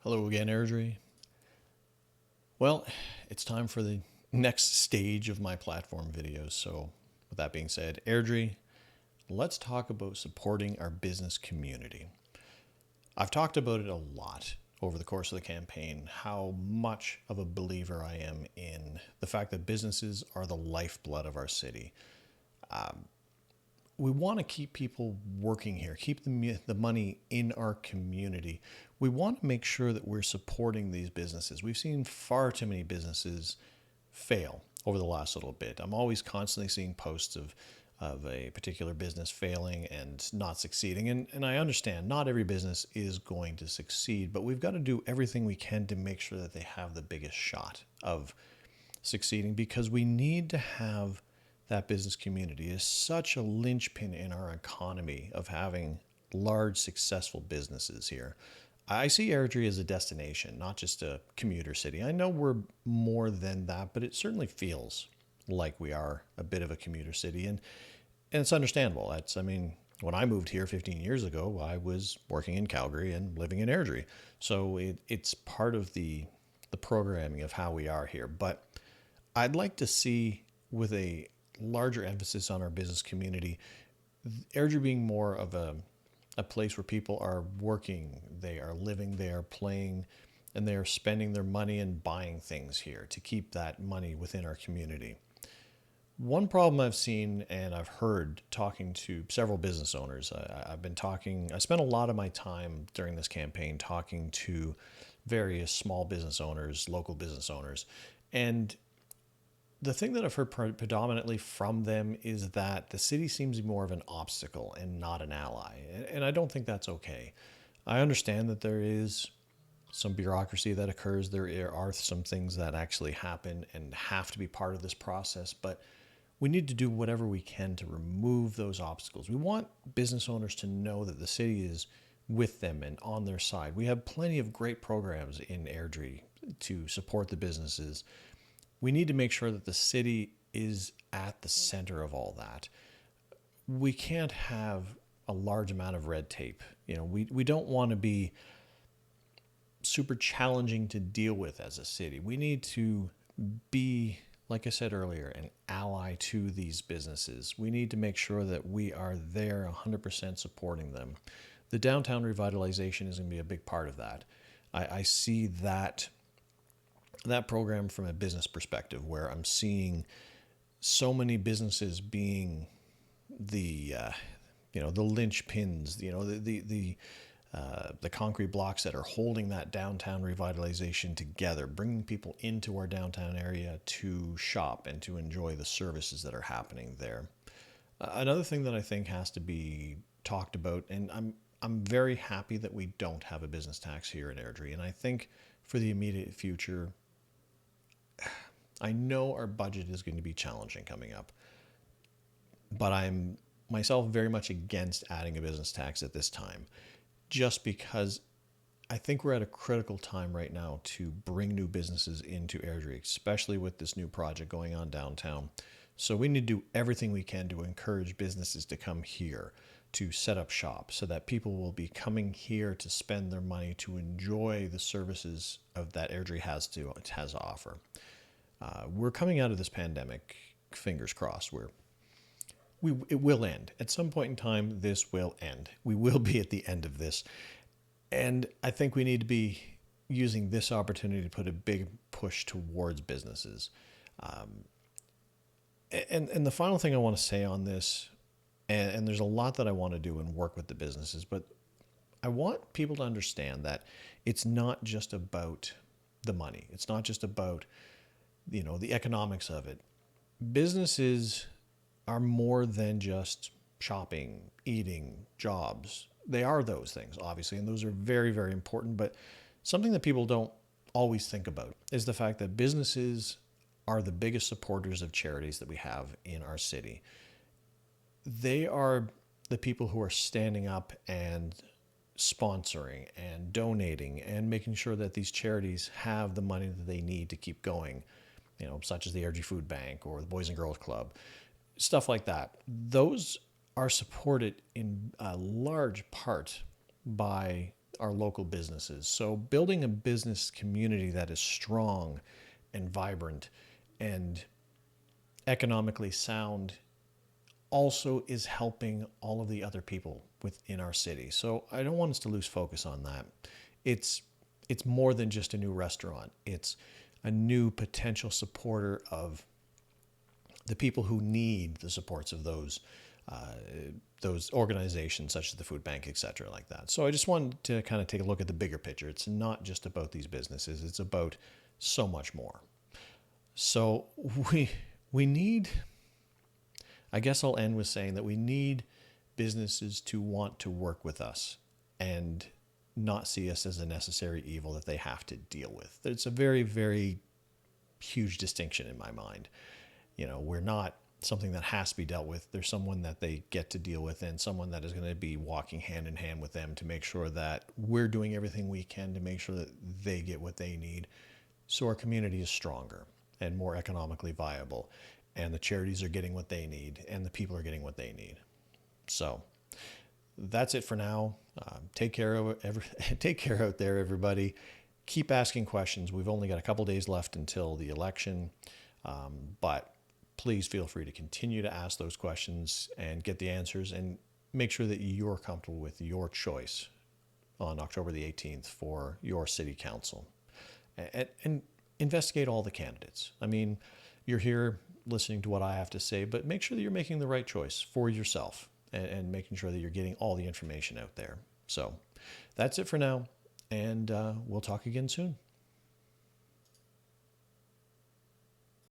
Hello again, Airdrie. Well, it's time for the next stage of my platform videos. So, with that being said, Airdrie, let's talk about supporting our business community. I've talked about it a lot over the course of the campaign, how much of a believer I am in the fact that businesses are the lifeblood of our city. We want to keep people working here, keep the money in our community. We want to make sure that we're supporting these businesses. We've seen far too many businesses fail over the last little bit. I'm always constantly seeing posts of a particular business failing and not succeeding. And I understand not every business is going to succeed, but we've got to do everything we can to make sure that they have the biggest shot of succeeding, because we need to have that business community. Is such a linchpin in our economy of having large, successful businesses here. I see Airdrie as a destination, not just a commuter city. I know we're more than that, but it certainly feels like we are a bit of a commuter city. And it's understandable. When I moved here 15 years ago, I was working in Calgary and living in Airdrie. So it's part of the programming of how we are here. But I'd like to see, with a larger emphasis on our business community, Airdrie being more of a place where people are working, they are living, they are playing, and they are spending their money and buying things here to keep that money within our community. One problem I've seen and I've heard talking to several business owners, I spent a lot of my time during this campaign talking to various small business owners, local business owners, and the thing that I've heard predominantly from them is that the city seems more of an obstacle and not an ally. And I don't think that's okay. I understand that there is some bureaucracy that occurs. There are some things that actually happen and have to be part of this process, but we need to do whatever we can to remove those obstacles. We want business owners to know that the city is with them and on their side. We have plenty of great programs in Airdrie to support the businesses. We need to make sure that the city is at the center of all that. We can't have a large amount of red tape. We don't want to be super challenging to deal with as a city. We need to be, like I said earlier, an ally to these businesses. We need to make sure that we are there 100% supporting them. The downtown revitalization is going to be a big part of that. I see that program from a business perspective, where I'm seeing so many businesses being the linchpins, the concrete blocks that are holding that downtown revitalization together, bringing people into our downtown area to shop and to enjoy the services that are happening there. Another thing that I think has to be talked about, and I'm very happy that we don't have a business tax here in Airdrie, and I think for the immediate future, I know our budget is going to be challenging coming up, but I'm myself very much against adding a business tax at this time, just because I think we're at a critical time right now to bring new businesses into Airdrie, especially with this new project going on downtown. So we need to do everything we can to encourage businesses to come here to set up shop, so that people will be coming here to spend their money to enjoy the services of that Airdrie has to offer. We're coming out of this pandemic, fingers crossed, where it will end. At some point in time, this will end. We will be at the end of this. And I think we need to be using this opportunity to put a big push towards businesses. And the final thing I want to say on this, and there's a lot that I want to do and work with the businesses, but I want people to understand that it's not just about the money. It's not just about the economics of it. Businesses are more than just shopping, eating, jobs. They are those things, obviously, and those are very, very important. But something that people don't always think about is the fact that businesses are the biggest supporters of charities that we have in our city. They are the people who are standing up and sponsoring and donating and making sure that these charities have the money that they need to keep going, such as the Airdrie Food Bank or the Boys and Girls Club, stuff like that. Those are supported in a large part by our local businesses. So building a business community that is strong and vibrant and economically sound also is helping all of the other people within our city. So I don't want us to lose focus on that. It's it's more than just a new restaurant. It's a new potential supporter of the people who need the supports of those organizations such as the food bank, et cetera, like that. So I just wanted to kind of take a look at the bigger picture. It's not just about these businesses. It's about so much more. So we need, I guess I'll end with saying that we need businesses to want to work with us and not see us as a necessary evil that they have to deal with. It's a very, very huge distinction in my mind. We're not something that has to be dealt with. There's someone that they get to deal with and someone that is going to be walking hand in hand with them to make sure that we're doing everything we can to make sure that they get what they need so our community is stronger and more economically viable, and the charities are getting what they need and the people are getting what they need. So that's it for now. Take care take care out there, everybody. Keep asking questions. We've only got a couple days left until the election, but please feel free to continue to ask those questions and get the answers, and make sure that you're comfortable with your choice on October the 18th for your city council. And investigate all the candidates. I mean, you're here listening to what I have to say, but make sure that you're making the right choice for yourself, and making sure that you're getting all the information out there. So that's it for now, and we'll talk again soon.